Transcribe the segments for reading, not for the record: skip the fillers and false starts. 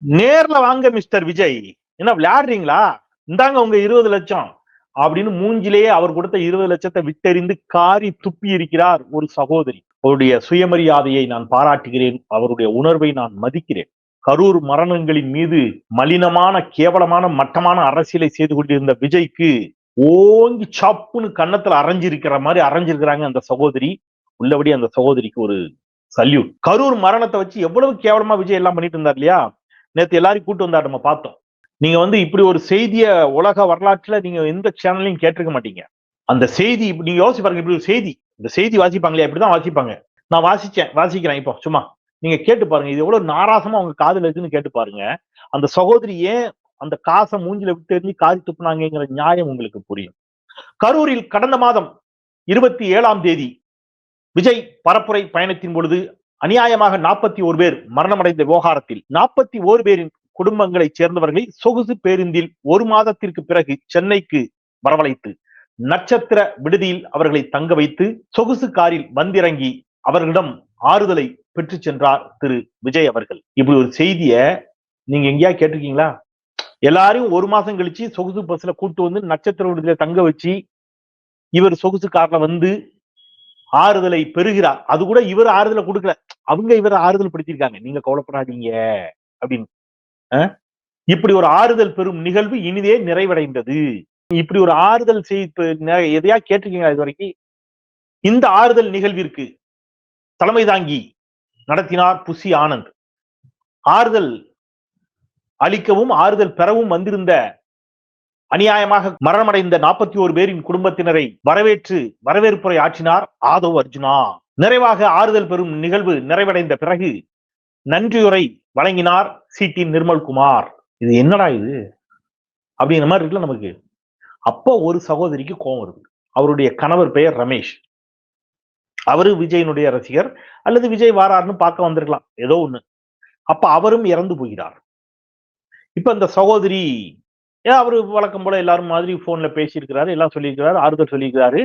நேர்ல வாங்க மிஸ்டர் விஜய், என்ன விளையாடுறீங்களா? இந்தாங்க உங்க 20 லட்சம் அப்படின்னு மூஞ்சிலேயே அவர் கொடுத்த 20 லட்சத்தை விட்டெறிந்து காரி துப்பி இருக்கிறார் ஒரு சகோதரி. அவருடைய சுயமரியாதையை நான் பாராட்டுகிறேன், அவருடைய உணர்வை நான் மதிக்கிறேன். கரூர் மரணங்களின் மீது மலினமான கேவலமான மட்டமான அரசியலை செய்து கொண்டிருந்த விஜய்க்கு ஓங்கி சப்புன்னு கன்னத்துல அரைஞ்சிருக்கிற மாதிரி அரைஞ்சிருக்கிறாங்க அந்த சகோதரி. உள்ளபடி அந்த சகோதரிக்கு ஒரு சல்யூட். கரூர் மரணத்தை வச்சு எவ்வளவு கேவலமா விஜய் எல்லாம் பண்ணிட்டு இருந்தார் இல்லையா? நேத்து எல்லாரையும் கூட்டு வந்தார், நம்ம பார்த்தோம். நீங்க இப்படி ஒரு செய்திய உலக வரலாற்றுல நீங்க எந்த சேனல்லையும் கேட்டிருக்க மாட்டீங்க. அந்த செய்தி நீங்க யோசிச்சு பாருங்க, இப்படி ஒரு செய்தி, இந்த செய்தி வாசிப்பாங்களே இப்படிதான் வாசிப்பாங்க. நான் வாசிக்கிறேன் இப்போ சும்மா நீங்க கேட்டு பாருங்க, இது எவ்வளவு நாராசமா உங்க காதுல இருக்குன்னு கேட்டு பாருங்க. அந்த சகோதரி ஏன் அந்த காசை மூஞ்சில விட்டு எறிஞ்சு காரி துப்புனாங்கிற நியாயம் உங்களுக்கு புரியும். கரூரில் கடந்த மாதம் 27ஆம் தேதி விஜய் பரப்புரை பயணத்தின் பொழுது அநியாயமாக 41 பேர் மரணமடைந்த விவகாரத்தில் 41 பேரின் குடும்பங்களைச் சேர்ந்தவர்களை சொகுசு பேருந்தில் 1 மாதத்திற்கு பிறகு சென்னைக்கு வரவழைத்து நட்சத்திர விடுதியில் அவர்களை தங்க வைத்து சொகுசு காரில் வந்திறங்கி அவர்களிடம் ஆறுதலை பெற்று சென்றார் திரு விஜய் அவர்கள். இப்படி ஒரு செய்திய நீங்க எங்கேயா கேட்டிருக்கீங்களா? எல்லாரையும் 1 மாசம் கழிச்சு சொகுசு பஸ்ல கூட்டு வந்து நட்சத்திர விடுதியில தங்க வச்சு இவர் சொகுசு கார்ல வந்து ஆறுதலை பெறுகிறார். அது கூட இவர் ஆறுதலை கொடுக்கல, அவங்க இவர் ஆறுதல் படுத்திருக்காங்க, நீங்க கவலைப்படாதீங்க அப்படின்னு. இப்படி ஒரு ஆறுதல் பெறும் நிகழ்வு இனிதே நிறைவடைந்தது. இப்படி ஒரு ஆறுதல் எதையா கேட்டிருக்கீங்களா இது வரைக்கும்? இந்த ஆறுதல் நிகழ்விற்கு தலைமை தாங்கி நடத்தினார் புசி ஆனந்த். ஆறுதல் அளிக்கவும் ஆறுதல் பெறவும் வந்திருந்த அநியாயமாக மரணமடைந்த 41 பேரின் குடும்பத்தினரை வரவேற்புரை ஆற்றினார் ஆதவ் அர்ஜுனா. நிறைவாக ஆறுதல் பெறும் நிகழ்வு நிறைவடைந்த பிறகு நன்றியுரை வழங்கினார் சி.டி. நிர்மல்குமார். இது என்னடா இது அப்படிங்கிற மாதிரி இருக்குல்ல நமக்கு. அப்போ ஒரு சகோதரிக்கு கோபம் வருது. அவருடைய கணவர் பெயர் ரமேஷ். அவரு விஜயனுடைய ரசிகர், அல்லது விஜய் வாராருன்னு பார்க்க வந்திருக்கலாம், ஏதோ ஒண்ணு. அப்ப அவரும் இறந்து போகிறார். இப்ப இந்த சகோதரி அவரு வழக்கம் போல எல்லாரும் மாதிரி போன்ல பேசியிருக்கிறாரு, எல்லாம் சொல்லியிருக்கிறாரு, ஆறுதல் சொல்லியிருக்கிறாரு.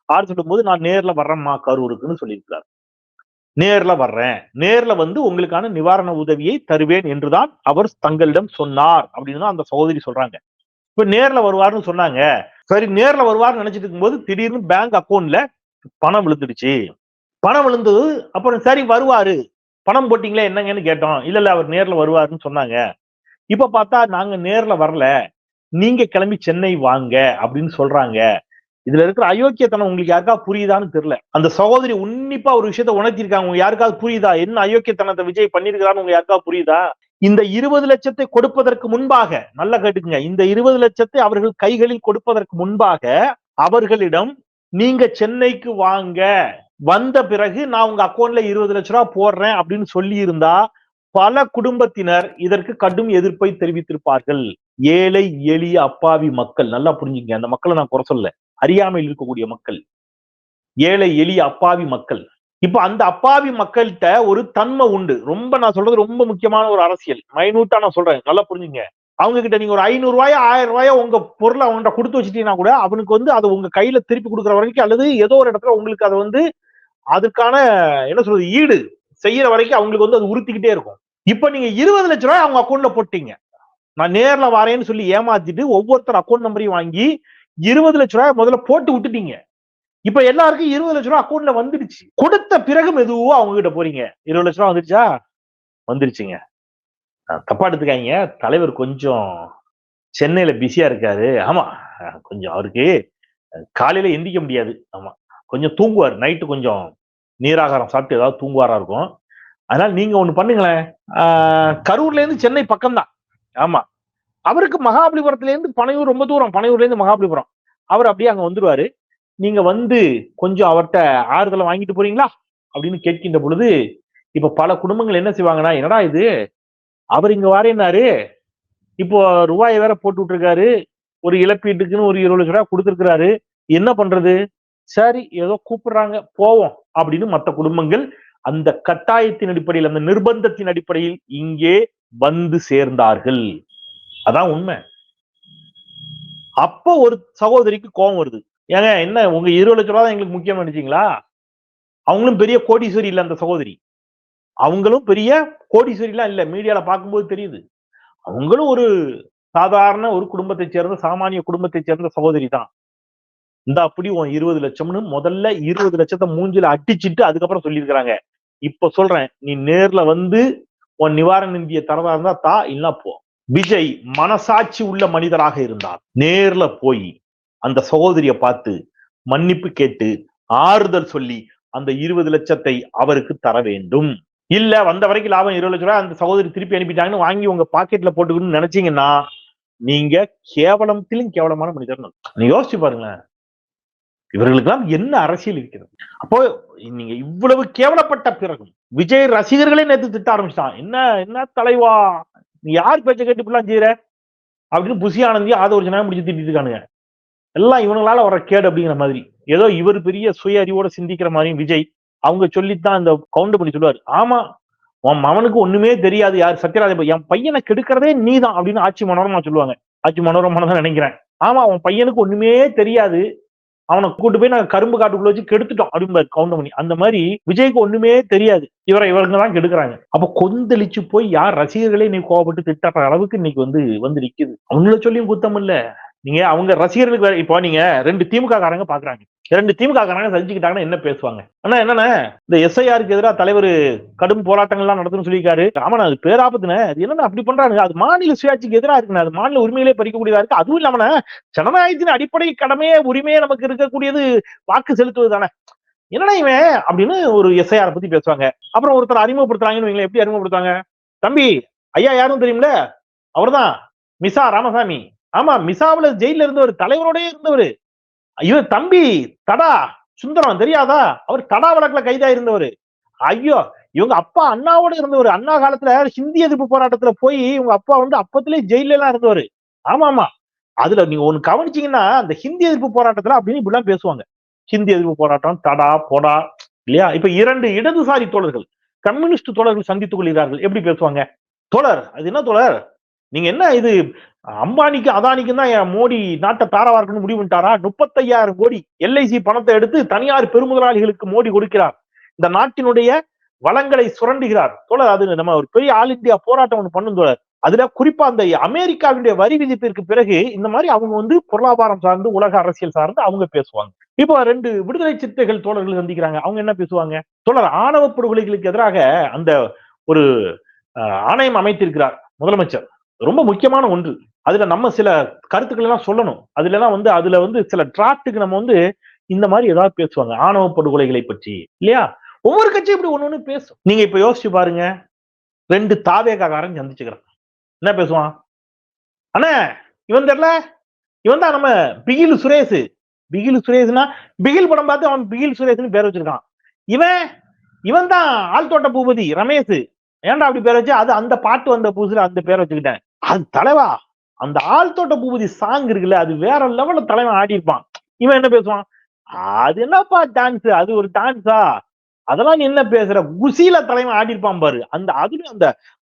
ஆறு சொல்லும் போது நான் நேர்ல வர்றேன்மா கரூருக்குன்னு சொல்லியிருக்கிறார். நேர்ல வர்றேன், நேர்ல வந்து உங்களுக்கான நிவாரண உதவியை தருவேன் என்றுதான் அவர் தங்களிடம் சொன்னார் அப்படின்னு அந்த சகோதரி சொல்றாங்க. இப்ப நேர்ல வருவார்னு சொன்னாங்க. சரி, நேர்ல வருவார்னு நினைச்சிட்டு இருக்கும்போது திடீர்னு பேங்க் அக்கௌண்ட்ல பணம் விழுந்துடுச்சு. பணம் விழுந்தது. அப்புறம் சரி வருவாரு, பணம் போட்டீங்களே என்னங்கன்னு கேட்டோம். இல்ல அவர் நேர்ல வருவாருன்னு சொன்னாங்க. இப்ப பார்த்தா நாங்க நேர்ல வரல, நீங்க கிளம்பி சென்னை வாங்க அப்படின்னு சொல்றாங்க. இதுல இருக்கிற அயோக்கியத்தனம் உங்களுக்கு யாருக்கா புரியுதான்னு தெரியல. அந்த சகோதரி உன்னிப்பா ஒரு விஷயத்த உணர்த்திருக்காங்க. உங்க யாருக்காவது புரியுதா என்ன அயோக்கியத்தனத்தை விஜய் பண்ணிருக்கிறான்னு உங்க யாருக்காவது புரியுதா? இந்த 20 லட்சத்தை கொடுப்பதற்கு முன்பாக, நல்லா கேட்டுக்குங்க, இந்த 20 லட்சத்தை அவர்கள் கைகளில் கொடுப்பதற்கு முன்பாக அவர்களிடம் நீங்க சென்னைக்கு வாங்க, வந்த பிறகு நான் உங்க அக்கௌண்ட்ல 20 லட்சம் ரூபாய் போடுறேன் அப்படின்னு சொல்லி இருந்தா பல குடும்பத்தினர் இதற்கு கடும் எதிர்ப்பை தெரிவித்திருப்பார்கள். ஏழை எளிய அப்பாவி மக்கள், நல்லா புரிஞ்சுங்க, அந்த மக்களை நான் குறை சொல்ல, அறியாமையில் இருக்கக்கூடிய மக்கள், ஏழை எளிய அப்பாவி மக்கள். இப்ப அந்த அப்பாவி மக்கள்கிட்ட ஒரு தன்மை உண்டு. ரொம்ப நான் சொல்றது ரொம்ப முக்கியமான ஒரு அரசியல், மைனூட்டா நான் சொல்றேன், நல்லா புரிஞ்சுங்க. அவங்க கிட்ட நீங்க ஒரு 500 ரூபாயோ 1000 ரூபாயோ உங்க பொருளை அவங்ககிட்ட கொடுத்து வச்சுட்டீங்கன்னா கூட அவனுக்கு அதை உங்க கையில திருப்பி கொடுக்குற வரைக்கும், அல்லது ஏதோ ஒரு இடத்துல உங்களுக்கு அதை அதுக்கான என்ன சொல்றது ஈடு செய்யற வரைக்கும் அவங்களுக்கு அது உறுத்திக்கிட்டே இருக்கும். இப்ப நீங்க 20 லட்சம் ரூபாய் அவங்க அக்கௌண்ட்ல போட்டீங்க, நான் நேர்ல வரேன்னு சொல்லி ஏமாத்திட்டு ஒவ்வொருத்தர் அக்கௌண்ட் நம்பரையும் வாங்கி 20 லட்சம் ரூபாய் முதல்ல போட்டு விட்டுட்டீங்க. இப்ப எல்லாருக்கும் 20 லட்சம் ரூபாய் அக்கௌண்ட்ல வந்துடுச்சு. கொடுத்த பிறகு மெதுவா அவங்க கிட்ட போறீங்க, 20 லட்சம் ரூபாய் வந்துருச்சா? வந்துருச்சுங்க. தப்பா எடுத்துக்காங்க, தலைவர் கொஞ்சம் சென்னையில பிஸியா இருக்காரு. ஆமா, கொஞ்சம் அவருக்கு காலையில எந்திக்க முடியாது. ஆமா, கொஞ்சம் தூங்குவார், நைட்டு கொஞ்சம் நீராகாரம் சாப்பிட்டு ஏதாவது தூங்குவாரா இருக்கும். அதனால நீங்க ஒண்ணு பண்ணுங்களேன், கரூர்ல இருந்து சென்னை பக்கம் தான். ஆமா, அவருக்கு மகாபலிபுரத்துல இருந்து பனையூர் ரொம்ப தூரம், பனையூர்ல இருந்து மகாபலிபுரம். அவர் அப்படியே அங்க வந்துருவாரு. நீங்க வந்து கொஞ்சம் அவர்கிட்ட ஆறுதலை வாங்கிட்டு போறீங்களா அப்படின்னு கேட்கின்ற பொழுது, இப்ப பல குடும்பங்கள் என்ன செய்வாங்கன்னா, என்னடா இது, அவர் இங்க வாரேன்னாரு, இப்போ ரூபாயை வேற போட்டு விட்டுருக்காரு, ஒரு இழப்பீட்டுக்குன்னு ஒரு 20 லட்சம் ரூபாய் கொடுத்திருக்கிறாரு, என்ன பண்றது? சரி, ஏதோ கூப்பிடுறாங்க போவோம் அப்படின்னு மற்ற குடும்பங்கள் அந்த கட்டாயத்தின் அடிப்படையில், அந்த நிர்பந்தத்தின் அடிப்படையில் இங்கே வந்து சேர்ந்தார்கள். அதான் உண்மை. அப்போ ஒரு சகோதரிக்கு கோபம் வருது. ஏங்க என்ன உங்க 20 லட்சம் ரூபாய் எங்களுக்கு முக்கியம் நினைச்சீங்களா? அவங்களும் பெரிய கோடீஸ்வரி இல்ல அந்த சகோதரி, அவங்களும் பெரிய கோடீஸ்வரி எல்லாம் இல்ல, மீடியால பார்க்கும்போது தெரியுது. அவங்களும் ஒரு சாதாரண ஒரு குடும்பத்தை சேர்ந்த சாமானிய குடும்பத்தை சேர்ந்த சகோதரி தான். இந்த அப்படி உன் 20 லட்சம்னு முதல்ல 20 லட்சத்தை மூஞ்சில அடிச்சிட்டு அதுக்கப்புறம் சொல்லியிருக்கிறாங்க. இப்ப சொல்றேன், நீ நேர்ல வந்து உன் நிவாரண நிதியை தரதா இருந்தா தா, இல்ல போ. விஜய் மனசாட்சி உள்ள மனிதராக இருந்தார். நேர்ல போய் அந்த சகோதரிய பார்த்து மன்னிப்பு கேட்டு ஆறுதல் சொல்லி அந்த 20 லட்சத்தை அவருக்கு தர வேண்டும். இல்ல வந்த வரைக்கும் லாபம் 20 லட்சம் ரூபாய் அந்த சகோதரி திருப்பி அனுப்பிட்டாங்கன்னு வாங்கி உங்க பாக்கெட்ல போட்டுக்கணும்னு நினைச்சீங்கன்னா நீங்க கேவலத்திலும் கேவலமான மனிதர். நீங்க யோசிச்சு பாருங்களேன், இவர்களுக்கெல்லாம் என்ன அரசியல் இருக்கிறது? அப்போ நீங்க இவ்வளவு கேவலப்பட்ட பிறகும் விஜய் ரசிகர்களே நேத்து திட்ட ஆரம்பிச்சிட்டான். என்ன என்ன தலைவா, நீ யார் பேச்ச கேட்டு இப்படிலாம் செய்யற அப்படின்னு புசி ஆனந்தி ஒரு ஜனம் முடிச்சு திட்டிட்டு இருக்கானுங்க. எல்லாம் இவங்களால வர கேடு அப்படிங்கிற மாதிரி. ஏதோ இவர் பெரிய சுய அறிவோட சிந்திக்கிற மாதிரியும் விஜய் அவங்க சொல்லித்தான் இந்த கவுண்டர் பண்ணி சொல்லுவாரு. ஆமா, உன் மவனுக்கு ஒண்ணுமே தெரியாது, யார் சத்யராஜ என் பையனை கெடுக்கிறதே நீதான் அப்படின்னு ஆட்சி மனோரமா சொல்லுவாங்க. ஆட்சி மனோரமா தான் நினைக்கிறேன். ஆமா, உன் பையனுக்கு ஒண்ணுமே தெரியாது, அவனை கூட்டு போய் நாங்க கரும்பு காட்டுக்குள்ள வச்சு கெடுத்துட்டோம் அப்படின்னு கவுண்டர் பண்ணி. அந்த மாதிரி விஜய்க்கு ஒண்ணுமே தெரியாது, இவங்க தான் கெடுக்கிறாங்க. அப்ப கொந்தளிச்சு போய் யார் ரசிகர்களே நீ கோவப்பட்டு திட்டுற அளவுக்கு இன்னைக்கு வந்து நிக்குது. அவங்கள சொல்லியும் குத்தம் இல்ல. நீங்க அவங்க ரசிகர்களுக்கு இப்போ நீங்க 2 திமுக காரங்க பாக்குறாங்க, 2 திமுக காரங்க சந்திச்சுக்கிட்டாங்கன்னா என்ன பேசுவாங்க? ஆனா என்னன்னா, இந்த எஸ்ஐஆருக்கு எதிராக தலைவர் கடும் போராட்டங்கள்லாம் நடத்துன்னு சொல்லியிருக்காரு. ஆமா, அது பேராபத்துன, அது என்னன்னா அப்படி பண்றாங்க, அது மாநில சுயாட்சிக்கு எதிராக இருக்குண்ணா, அது மாநில உரிமையிலே பறிக்கக்கூடியதா இருக்கு. அதுவும் இல்லாம ஜனநாயகத்தின் அடிப்படை கடமையே உரிமையே நமக்கு இருக்கக்கூடியது வாக்கு செலுத்துவது தானே. என்னன்னா இவன் அப்படின்னு ஒரு எஸ்ஐஆர் பத்தி பேசுவாங்க. அப்புறம் ஒருத்தர் அறிமுகப்படுத்துறாங்கன்னு வைங்களேன். எப்படி அறிமுகப்படுத்துவாங்க? தம்பி, ஐயா யாரும் தெரியுமில்ல, அவர்தான் மிசா ராமசாமி. ஆமா, மிசாவுல ஜெயில இருந்தவர், தலைவரோட இருந்தவர். இவர் தம்பி தடா சுந்தரம் தெரியாதா, அவர் தடா வழக்குல கைதா இருந்தவர். ஐயோ, இவங்க அப்பா அண்ணாவோட இருந்தவர். அண்ணா காலத்துல ஹிந்தி எதிர்ப்பு போராட்டத்துல போய் இவங்க அப்பா அப்பத்திலே ஜெயில எல்லாம் இருந்தவர். ஆமா ஆமா, அதுல நீங்க ஒண்ணு கவனிச்சீங்கன்னா அந்த ஹிந்தி எதிர்ப்பு போராட்டத்துல அப்படின்னு இப்படிலாம் பேசுவாங்க. ஹிந்தி எதிர்ப்பு போராட்டம், தடா போடா இல்லையா? இப்ப 2 இடதுசாரி தோழர்கள், கம்யூனிஸ்ட் தோழர்கள் சந்தித்துக் கொள்கிறார்கள், எப்படி பேசுவாங்க? தோழர், அது என்ன தோழர், நீங்க என்ன இது அம்பானிக்கு அதானிக்கு தான் மோடி நாட்டை தாரவா இருக்கணும்னு முடிவு பண்ணிட்டாரா? 35,000 கோடி எல்ஐசி பணத்தை எடுத்து தனியார் பெருமுதலாளிகளுக்கு மோடி கொடுக்கிறார். இந்த நாட்டினுடைய வளங்களை சுரண்டுகிறார். தோழர், அது நம்ம ஒரு பெரிய ஆல் இந்தியா போராட்டம் ஒன்று பண்ணும் தோழர். அதுல குறிப்பா அந்த அமெரிக்காவுடைய வரி விதிப்பிற்கு பிறகு இந்த மாதிரி அவங்க பொருளாதாரம் சார்ந்து உலக அரசியல் சார்ந்து அவங்க பேசுவாங்க. இப்போ 2 விடுதலை சிறுத்தைகள் தோழர்கள் சந்திக்கிறாங்க. அவங்க என்ன பேசுவாங்க? தோழர், ஆணவ படுகொலைகளுக்கு எதிராக அந்த ஒரு ஆணையம் அமைத்திருக்கிறார் முதலமைச்சர். ரொம்ப முக்கியமான ஒன்று. அதுல நம்ம சில கருத்துக்கள் எல்லாம் சொல்லணும். அதுல சில டிராப்டுக்கு நம்ம இந்த மாதிரி ஏதாவது பேசுவாங்க, ஆணவ படுகொலைகளை பற்றி இல்லையா? ஒவ்வொரு கட்சியும் இப்படி ஒண்ணு பேசும். நீங்க இப்ப யோசிச்சு பாருங்க, 2 தாவேகாரன் சந்திச்சுக்கிறான், என்ன பேசுவான்? அண்ணா, இவன் தெரியல, இவன் தான் நம்ம பிகில் சுரேஷ். பிகில் சுரேஷ்னா பிகில் படம் பார்த்து அவன் பிகில் சுரேஷ்னு பேர் வச்சிருக்கான். இவன் தான் ஆழ்தோட்ட பூபதி ரமேஷ். ஏன்டா அப்படி பேர் வச்சு? அது அந்த பாட்டு வந்த புதுசுல அந்த பேர் வச்சுக்கிட்டேன். அது தலைவா, அந்த ஆழ்தோட்ட பூபதி சாங் இருக்குல்ல, அது வேற லெவல்ல தலைவன் ஆடி இருப்பான். இவன் என்ன பேசுவான்? அது என்னப்பா டான்ஸ், அது ஒரு டான்ஸா, அதெல்லாம் நீ என்ன பேசுற, குசியில தலைவன் ஆடி இருப்பான் பாரு. அதுலயும்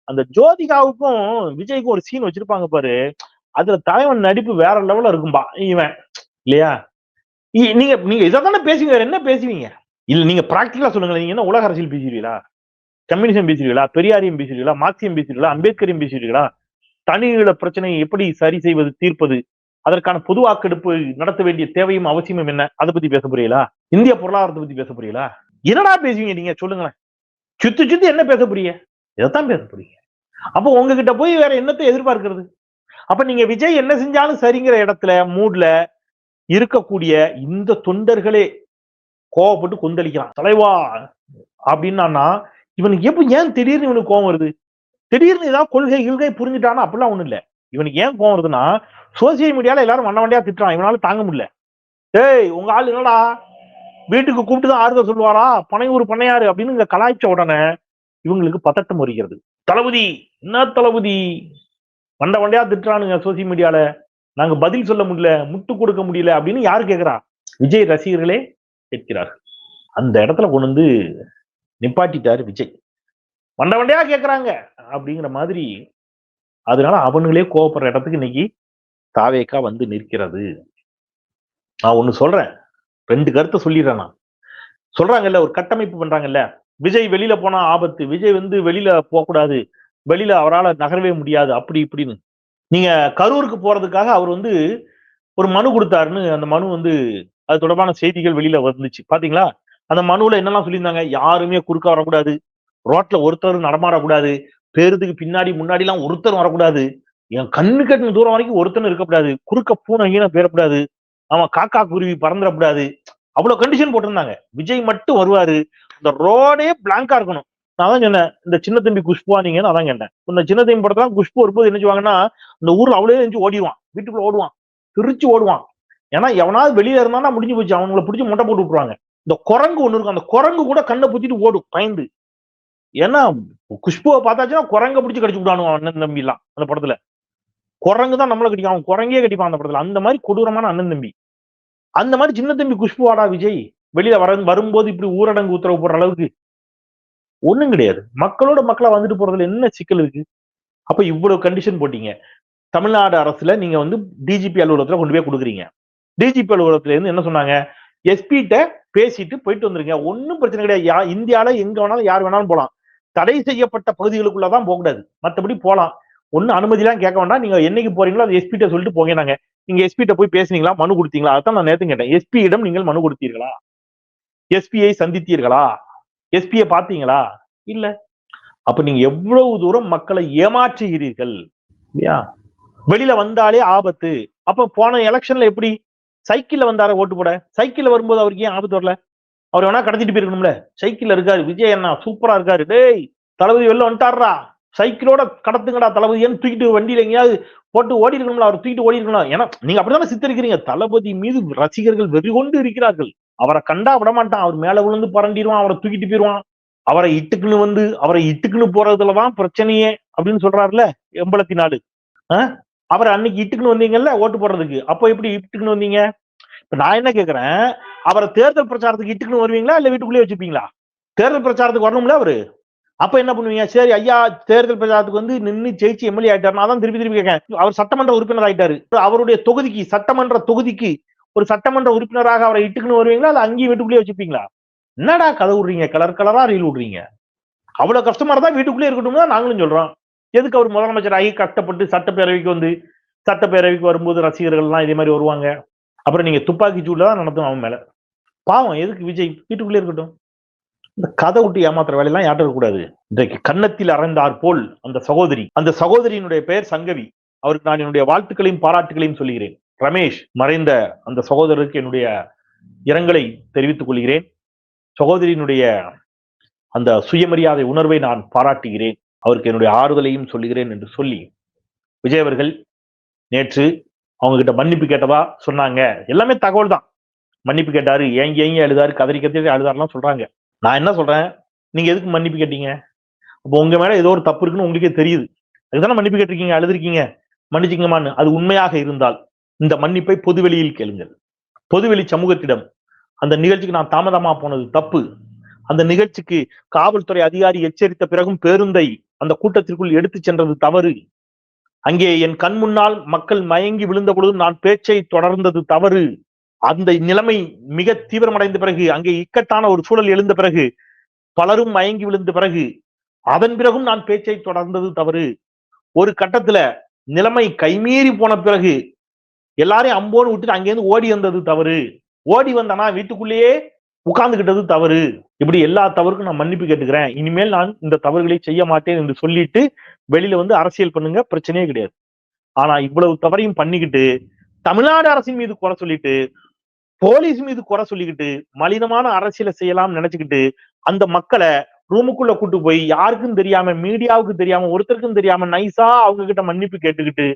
அந்த ஜோதிகாவுக்கும் விஜய்க்கும் ஒரு சீன் வச்சிருப்பாங்க பாரு, அதுல தலைவன் நடிப்பு வேற லெவல்ல இருக்கும்பா இவன், இல்லையா? நீங்க நீங்க இதானே பேசுவீங்க, வேற என்ன பேசுவீங்க? இல்ல நீங்க பிராக்டிகலா சொல்லுங்க, நீங்க என்ன உலக அரசியல் பேசுவீங்களா? கம்யூனிசம் பேசுவீங்களா? பெரியாரியம் பேசுவீங்களா? மார்க்சியம் பேசுவீங்களா? அம்பேத்கரையும் பேசுவீங்களா? தனிநீள பிரச்சனையை எப்படி சரி செய்வது, தீர்ப்பது, அதற்கான பொது வாக்கெடுப்பு நடத்த வேண்டிய தேவையும் அவசியமும் என்ன, அதை பத்தி பேச போறீங்களா? இந்திய பொருளாதாரத்தை பத்தி பேச போறீங்களா? என்னடா பேசுவீங்க நீங்க சொல்லுங்களேன். சுத்தி என்ன பேச போறீங்க? இதைத்தான் பேச போறீங்க. அப்போ உங்ககிட்ட போய் வேற என்னத்தை எதிர்பார்க்கிறது? அப்ப நீங்க விஜய் என்ன செஞ்சாலும் சரிங்கிற இடத்துல மூட்ல இருக்கக்கூடிய இந்த தொண்டர்களே கோவப்பட்டு கொந்தளிக்கிறான். தலைவா அப்படின்னா இவனுக்கு ஏன் திடீர்னு இவனுக்கு கோவம் வருது? திடீர்னு ஏதாவது கொள்கை புரிஞ்சுட்டானா? அப்படிலாம் ஒண்ணும் இல்ல. இவனுக்கு ஏன் கோவம் வருதுன்னா, சோசியல் மீடியால எல்லாரும் வண்டியா திட்டுறான், இவனால தாங்க முடியல. ஏய், உங்க ஆள் என்னடா வீட்டுக்கு கூப்பிட்டுதான் ஆறுதல் சொல்லுவாரா, பனையூர் பண்ணையாரு அப்படின்னு இங்க கலாய்ச்ச உடனே இவங்களுக்கு பதட்டம் வருகிறது. தளபதி, என்ன தளபதி வண்டியா திட்டுறானுங்க சோசியல் மீடியால, நாங்க பதில் சொல்ல முடியல, முட்டு கொடுக்க முடியல அப்படின்னு யாரு கேட்கிறா? விஜய் ரசிகர்களே கேட்கிறார்கள். அந்த இடத்துல கொண்டு நிப்பாட்டிட்டாரு விஜய். வண்டியா கேட்கிறாங்க அப்படிங்கிற மாதிரி. அதனால அவனுங்களே கோவப்படுற இடத்துக்கு இன்னைக்கு தாவேகா வந்து நிற்கிறது. நான் ஒண்ணு சொல்றேன், 2 கருத்தை சொல்லிடுறேன். நான் சொல்றாங்கல்ல, ஒரு கட்டமைப்பு பண்றாங்கல்ல, விஜய் வெளியில போனா ஆபத்து, விஜய் வெளியில போக கூடாது, வெளியில அவரால் நகரவே முடியாது அப்படி இப்படின்னு. நீங்க கரூருக்கு போறதுக்காக அவர் வந்து ஒரு மனு கொடுத்தாருன்னு அந்த மனு வந்து அது தொடர்பான செய்திகள் வெளியில வந்துச்சு பாத்தீங்களா? அந்த மனுவுல என்னெல்லாம் சொல்லியிருந்தாங்க? யாருமே குறுக்க வரக்கூடாது, ரோட்ல ஒருத்தர் நடமாடக்கூடாது, பேருந்துக்கு பின்னாடி முன்னாடி எல்லாம் ஒருத்தர் வரக்கூடாது, என் கண்ணு கட்டின தூரம் வரைக்கும் ஒருத்தனும் இருக்கக்கூடாது, குறுக்க பூனை கீனை போயிடக்கூடாது, அவன் காக்கா குருவி பறந்துடக்கூடாது, அவ்வளவு கண்டிஷன் போட்டிருந்தாங்க. விஜய் மட்டும் வருவாரு, இந்த ரோடே பிளாங்கா இருக்கணும். நான் தான் சொன்னேன், இந்த சின்ன தம்பி குஷ்புவா நீங்கன்னு அதான் கேட்டேன். இந்த சின்ன தம்பி படத்துல குஷ்பு வரும்போது என்ன செய்வாங்கன்னா, இந்த ஊர்ல அவ்வளோ எஞ்சி ஓடிடுவான், வீட்டுக்குள்ள ஓடுவான், திருச்சி ஓடுவான். ஏன்னா எவனாவது வெளியே இருந்தானா முடிஞ்சு போச்சு, அவங்களை பிடிச்சி முட்டை போட்டு விட்டுருவாங்க. இந்த குரங்கு ஒண்ணு இருக்கும், அந்த குரங்கு கூட கண்ணை புத்திட்டு ஓடும் பயந்து. ஏன்னா குஷ்புவை பார்த்தாச்சுன்னா குரங்க பிடிச்சி கடிச்சு விடானுவான் அண்ணன் தம்பி எல்லாம் அந்த படத்துல. குரங்கு தான் நம்மளை கடிக்கும், அவன் குரங்கே கடிப்பான் அந்த படத்துல. அந்த மாதிரி கொடூரமான அண்ணன் தம்பி. அந்த மாதிரி சின்ன தம்பி குஷ்புவாடா விஜய் வெளியில வரும்போது இப்படி ஊரடங்கு உத்தரவு போடுற அளவுக்கு ஒண்ணும் கிடையாது. மக்களோட மக்களா வந்துட்டு போறதுல என்ன சிக்கல் இருக்கு? அப்ப இவ்வளவு கண்டிஷன் போட்டீங்க. தமிழ்நாடு அரசுல நீங்க வந்து டிஜிபி அலுவலகத்துல கொண்டு போய் கொடுக்குறீங்க. டிஜிபி அலுவலகத்துல இருந்து என்ன சொன்னாங்க? எஸ்பிட்ட பேசிட்டு போயிட்டு வந்துருங்க, ஒன்னும் பிரச்சனை கிடையாது. இந்தியால எங்க வேணாலும் யார் வேணாலும் போலாம், தடை செய்யப்பட்ட பகுதிகளுக்குள்ளதான் போகக்கூடாது, மத்தபடி போலாம். ஒன்னும் அனுமதி எல்லாம் கேட்க வேண்டாம். நீங்க என்னைக்கு போறீங்களோ அது எஸ்பிட்ட சொல்லிட்டு போங்க. நாங்க நீங்க எஸ்பிட்ட போய் பேசுனீங்களா, மனு கொடுத்தீங்களா? அதான் நான் நேத்து கேட்டேன். எஸ்பியிடம் நீங்கள் மனு கொடுத்தீர்களா? எஸ்பியை சந்தித்தீர்களா? எஸ்பியை பார்த்தீங்களா? இல்ல. அப்ப நீங்க எவ்வளவு தூரம் மக்களை ஏமாற்றுகிறீர்கள் இல்லையா? வெளியில வந்தாலே ஆபத்து. அப்ப போன எலெக்ஷன்ல எப்படி சைக்கிள்ல வந்தார ஓட்டு போட? சைக்கிள்ல வரும்போது அவருக்கு ஏன் ஆபத்து வரல? அவர் வேணா கடத்திட்டு போயிருக்கணும்ல. சைக்கிள்ல இருக்காரு விஜய் அண்ணா, சூப்பரா இருக்காரு. டேய் தளபதி வெளில வந்துட்டாரா, சைக்கிளோட கடத்துங்கடா தளபதின்னு தூக்கிட்டு வண்டியில எங்கேயாவது போட்டு ஓடி இருக்கணும்ல, அவர் தூக்கிட்டு ஓடி இருக்கணும். ஏன்னா நீங்க அப்படித்தானே சித்தரிக்கிறீங்க. தளபதி மீது ரசிகர்கள் வெறி கொண்டு இருக்கிறார்கள். அவரை கண்டா விட மாட்டான், அவர் மேல விழுந்து பரண்டிடுவான், அவரை தூக்கிட்டு போயிருவான். அவரை இட்டுக்குன்னு போறதுலதான் பிரச்சனையே அப்படின்னு சொல்றாருல எம்பளத்தி நாடு. அவர் அன்னைக்கு இட்டுக்குன்னு வந்தீங்கல்ல ஓட்டு போடுறதுக்கு, அப்போ எப்படி இட்டுக்குன்னு வந்தீங்க? இப்ப நான் என்ன கேக்குறேன், அவரை தேர்தல் பிரச்சாரத்துக்கு இட்டுக்குன்னு வருவீங்களா இல்ல வீட்டுக்குள்ளேயே வச்சுப்பீங்களா? தேர்தல் பிரச்சாரத்துக்கு வரணும்ல அவரு. அப்ப என்ன பண்ணுவீங்க? சரி ஐயா தேர்தல் பிரச்சாரத்துக்கு வந்து நின்று ஜெயிச்சு எம்எல்ஏ ஆயிட்டாரு. நான் தான் திருப்பி திருப்பி கேட்கிறேன். அவர் சட்டமன்ற உறுப்பினர் ஆயிட்டாரு, அவருடைய தொகுதிக்கு சட்டமன்ற தொகுதிக்கு ஒரு சட்டமன்ற உறுப்பினராக அவரை இட்டுக்குன்னு வருவீங்களா இல்ல அங்கேயும் வீட்டுக்குள்ளேயே வச்சுப்பீங்களா? என்னடா கதை விடுறீங்க, கலர் கலரா ரீல் விடுறீங்க. அவ்வளவு கஷ்டமா இருந்தா வீட்டுக்குள்ளே இருக்கட்டும் தான் நாங்களும் சொல்றோம். எதுக்கு அவர் முதலமைச்சர் ஆகி கஷ்டப்பட்டு சட்டப்பேரவைக்கு வந்து, சட்டப்பேரவைக்கு வரும்போது ரசிகர்கள் எல்லாம் இதே மாதிரி வருவாங்க. அப்புறம் நீங்க துப்பாக்கி சூடுல தான் நடத்தும் அவன் மேல. பாவம், எதுக்கு விஜய் வீட்டுக்குள்ளே இருக்கட்டும். இந்த கதை விட்டு ஏமாத்துற வேலையெல்லாம் யார்ட்ட இருக்கக்கூடாது. இன்றைக்கு கன்னத்தில் அறைந்தார் போல் அந்த சகோதரியினுடைய பெயர் சங்கவி. அவருக்கு நான் என்னுடைய வாழ்த்துக்களையும் பாராட்டுகளையும் சொல்லுகிறேன். ரமேஷ் மறைந்த அந்த சகோதரருக்கு என்னுடைய இரங்கலை தெரிவித்துக் கொள்கிறேன். சகோதரியினுடைய அந்த சுயமரியாதை உணர்வை நான் பாராட்டுகிறேன், அவருக்கு என்னுடைய ஆறுதலையும் சொல்லுகிறேன் என்று சொல்லி, விஜய் அவர்கள் நேற்று அவங்க கிட்ட மன்னிப்பு கேட்டதா சொன்னாங்க. எல்லாமே தகவல் தான். மன்னிப்பு கேட்டாரு, ஏங்கி அழுதாரு, கதறி அழுதாருலாம் சொல்றாங்க. நான் என்ன சொல்றேன், நீங்க எதுக்கு மன்னிப்பு கேட்டீங்க? அப்போ உங்க மேல ஏதோ ஒரு தப்பு இருக்குன்னு உங்களுக்கே தெரியுது, அதுதானே மன்னிப்பு கேட்டிருக்கீங்க, அழுதுருக்கீங்க. மன்னிச்சுங்கம்மான்னு. அது உண்மையாக இருந்தால் இந்த மன்னிப்பை பொதுவெளியில் கேளுங்கள், பொதுவெளி சமூகத்திடம். அந்த நிகழ்ச்சிக்கு நான் தாமதமா போனது தப்பு. அந்த நிகழ்ச்சிக்கு காவல்துறை அதிகாரி எச்சரித்த பிறகும் பேருந்தை அந்த கூட்டத்திற்குள் எடுத்து சென்றது தவறு. அங்கே என் கண் முன்னால் மக்கள் மயங்கி விழுந்த பொழுதும் நான் பேச்சை தொடர்ந்தது தவறு. அந்த நிலைமை மிக தீவிரமடைந்த பிறகு, அங்கே இக்கட்டான ஒரு சூழல் எழுந்த பிறகு, பலரும் மயங்கி விழுந்த பிறகு, அதன் பிறகும் நான் பேச்சை தொடர்ந்தது தவறு. ஒரு கட்டத்துல நிலைமை கைமீறி போன பிறகு எல்லாரையும் அம்போன்னு விட்டுட்டு அங்கேருந்து ஓடி வந்தது தவறு. ஓடி வந்தனா வீட்டுக்குள்ளேயே உட்கார்ந்துகிட்டது தவறு. இப்படி எல்லா தவறுக்கும் நான் மன்னிப்பு கேட்டுக்கிறேன், இனிமேல் நான் இந்த தவறுகளை செய்ய மாட்டேன் என்று சொல்லிட்டு வெளியில வந்து அரசியல் பண்ணுங்க, பிரச்சனையே கிடையாது. ஆனா இவ்வளவு தவறையும் பண்ணிக்கிட்டு தமிழ்நாடு அரசின் மீது குறை சொல்லிட்டு, போலீஸ் மீது குறை சொல்லிக்கிட்டு, மலினமான அரசியலை செய்யலாம் நினைச்சுக்கிட்டு அந்த மக்களை ரூமுக்குள்ள கூட்டு போய் யாருக்கும் தெரியாம, மீடியாவுக்கு தெரியாம, ஒருத்தருக்கும் தெரியாம நைஸா அவங்க கிட்ட மன்னிப்பு கேட்டுக்கிட்டு,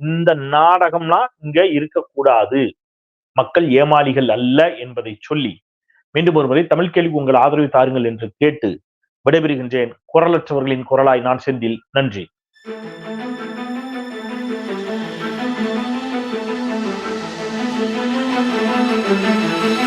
இந்த நாடகம்லாம் இங்க இருக்கக்கூடாது. மக்கள் ஏமாளிகள் அல்ல என்பதை சொல்லி, மீண்டும் ஒருமுறை தமிழ் கேள்விக்கு உங்கள் ஆதரவை தாருங்கள் என்று கேட்டு விடைபெறுகின்றேன். குரலற்றவர்களின் குரலாய் நான் செந்தில். நன்றி. Thank you.